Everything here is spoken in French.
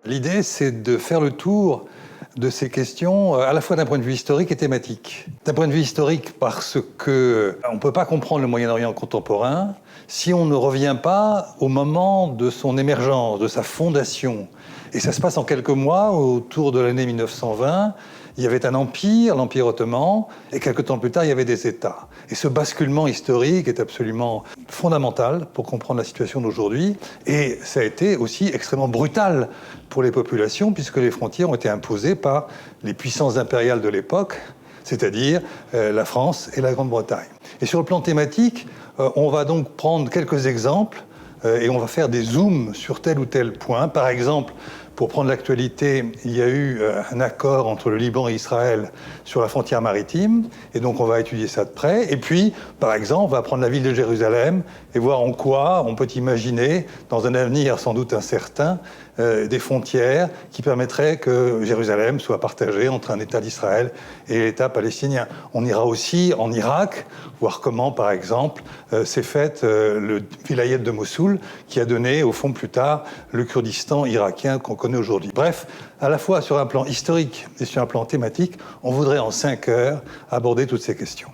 L'idée, c'est de faire le tour de ces questions à la fois d'un point de vue historique et thématique. D'un point de vue historique, parce que on ne peut pas comprendre le Moyen-Orient contemporain si on ne revient pas au moment de son émergence, de sa fondation. Et ça se passe en quelques mois, autour de l'année 1920. Il y avait un empire, l'Empire ottoman, et quelques temps plus tard, il y avait des États. Et ce basculement historique est absolument fondamental pour comprendre la situation d'aujourd'hui. Et ça a été aussi extrêmement brutal pour les populations, puisque les frontières ont été imposées par les puissances impériales de l'époque, c'est-à-dire la France et la Grande-Bretagne. Et sur le plan thématique, on va donc prendre quelques exemples et on va faire des zooms sur tel ou tel point. Par exemple, pour prendre l'actualité, il y a eu un accord entre le Liban et Israël sur la frontière maritime, et donc on va étudier ça de près. Et puis, par exemple, on va prendre la ville de Jérusalem et voir en quoi on peut imaginer, dans un avenir sans doute incertain, des frontières qui permettraient que Jérusalem soit partagée entre un État d'Israël et l'État palestinien. On ira aussi en Irak, voir comment, par exemple, s'est fait le vilayet de Mossoul, qui a donné, au fond, plus tard, le Kurdistan irakien qu'on connaît aujourd'hui. Bref, à la fois sur un plan historique et sur un plan thématique, on voudrait en 5 heures aborder toutes ces questions.